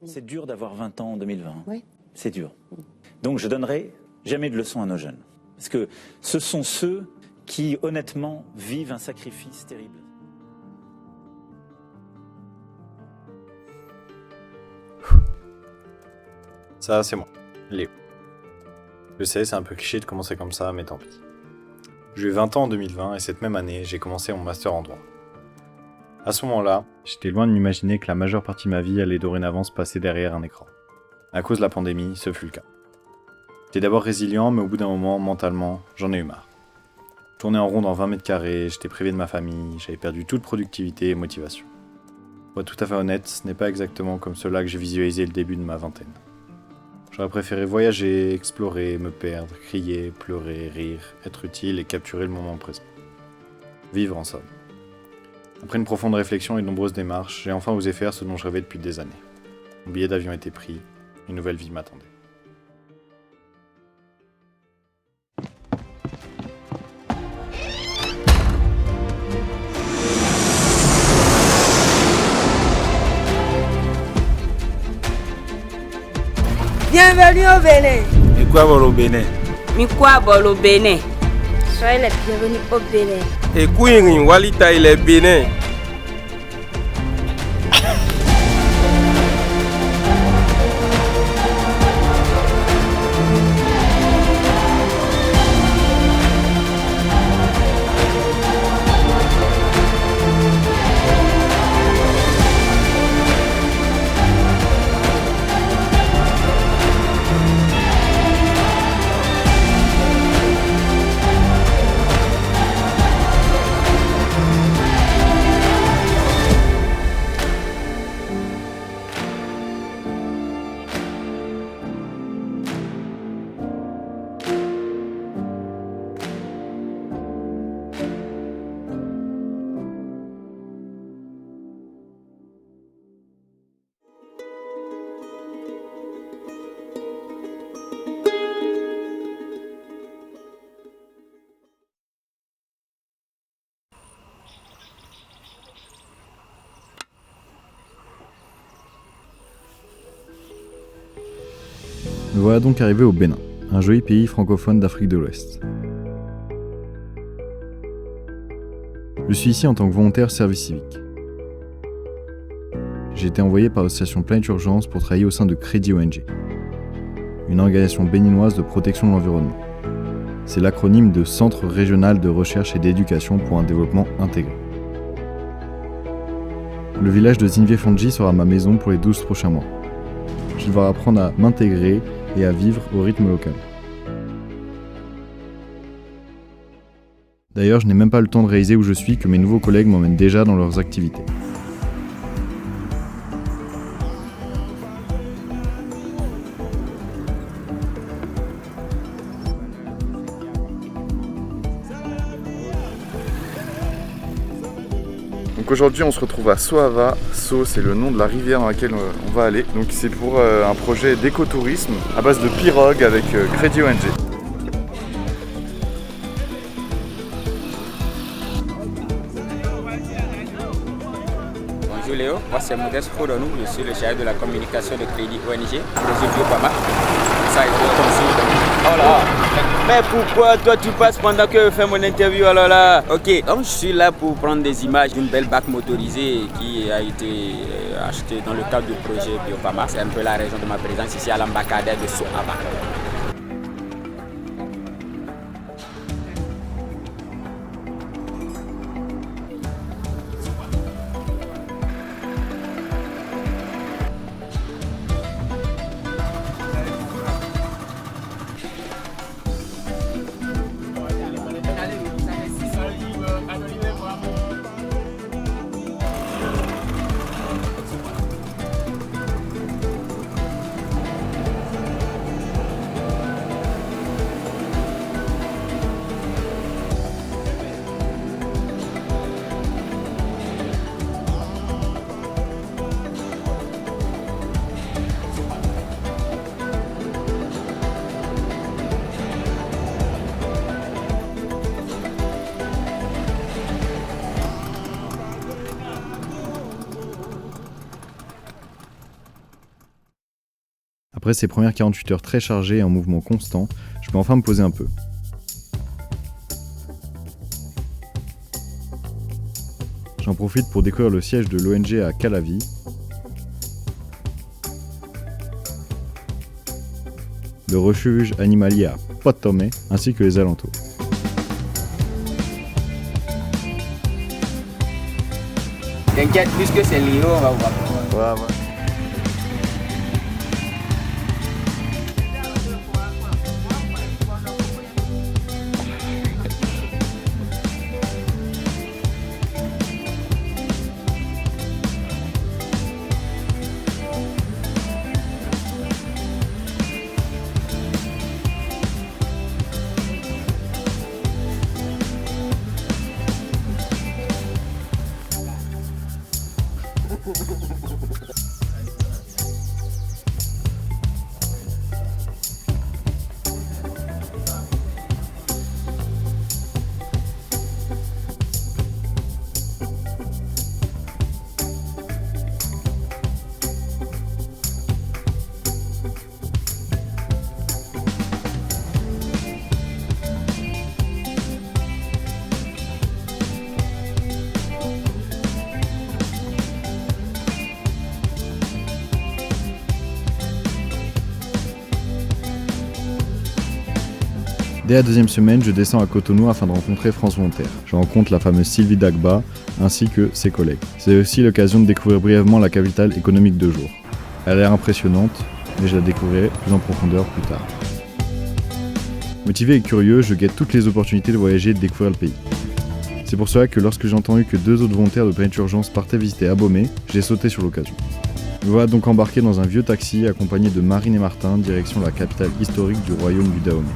C'est dur d'avoir 20 ans en 2020. Oui. C'est dur. Donc je donnerai jamais de leçons à nos jeunes. Parce que ce sont ceux qui, honnêtement, vivent un sacrifice terrible. Ça, c'est moi, Léo. Je sais, c'est un peu cliché de commencer comme ça, mais tant pis. J'ai eu 20 ans en 2020 et cette même année, j'ai commencé mon master en droit. À ce moment-là, j'étais loin de m'imaginer que la majeure partie de ma vie allait dorénavant se passer derrière un écran. À cause de la pandémie, ce fut le cas. J'étais d'abord résilient, mais au bout d'un moment, mentalement, j'en ai eu marre. Je tournais en rond dans 20 mètres carrés, j'étais privé de ma famille, j'avais perdu toute productivité et motivation. Pour être tout à fait honnête, ce n'est pas exactement comme cela que j'ai visualisé le début de ma vingtaine. J'aurais préféré voyager, explorer, me perdre, crier, pleurer, rire, être utile et capturer le moment présent. Vivre en somme. Après une profonde réflexion et de nombreuses démarches, j'ai enfin osé faire ce dont je rêvais depuis des années. Mon billet d'avion était pris, une nouvelle vie m'attendait. Bienvenue au Bénin. Et quoi au Bénin? Mikwa au Bénin. Soyez les bienvenus au Bénin. Et Kouirin, Walita il est Bénin. Me voilà donc arrivé au Bénin, un joli pays francophone d'Afrique de l'Ouest. Je suis ici en tant que volontaire service civique. J'ai été envoyé par l'association Planète Urgence pour travailler au sein de Crédit ONG, une organisation béninoise de protection de l'environnement. C'est l'acronyme de Centre Régional de Recherche et d'Éducation pour un développement intégré. Le village de Zinvié-Fandji sera ma maison pour les 12 prochains mois. Je vais devoir apprendre à m'intégrer et à vivre au rythme local. D'ailleurs, je n'ai même pas le temps de réaliser où je suis que mes nouveaux collègues m'emmènent déjà dans leurs activités. Donc aujourd'hui on se retrouve à Soava. So c'est le nom de la rivière dans laquelle on va aller. Donc c'est pour un projet d'écotourisme à base de pirogues avec Crédit ONG. Bonjour Léo, moi c'est Modeste Khodonou, je suis le chargé de la communication de Crédit ONG, projet Biopama. Ça a été comme si... Oh là. Mais pourquoi toi tu passes pendant que je fais mon interview alors là? Ok, donc je suis là pour prendre des images d'une belle bac motorisée qui a été achetée dans le cadre du projet Biopama. C'est un peu la raison de ma présence ici à l'embarcadère de Soava. Après ces premières 48 heures très chargées et en mouvement constant, je peux enfin me poser un peu. J'en profite pour découvrir le siège de l'ONG à Calavi, le refuge animalier à Potome, ainsi que les alentours. T'inquiète, puisque c'est Léo, on va voir. Ouais. Dès la deuxième semaine, je descends à Cotonou afin de rencontrer France Volontaire. Je rencontre la fameuse Sylvie Dagba ainsi que ses collègues. C'est aussi l'occasion de découvrir brièvement la capitale économique de jour. Elle a l'air impressionnante, mais je la découvrirai plus en profondeur plus tard. Motivé et curieux, je guette toutes les opportunités de voyager et de découvrir le pays. C'est pour cela que lorsque j'ai entendu que 2 autres volontaires de Planète Urgence partaient visiter Abomey, j'ai sauté sur l'occasion. Me voilà donc embarqué dans un vieux taxi accompagné de Marine et Martin, direction la capitale historique du royaume du Dahomey.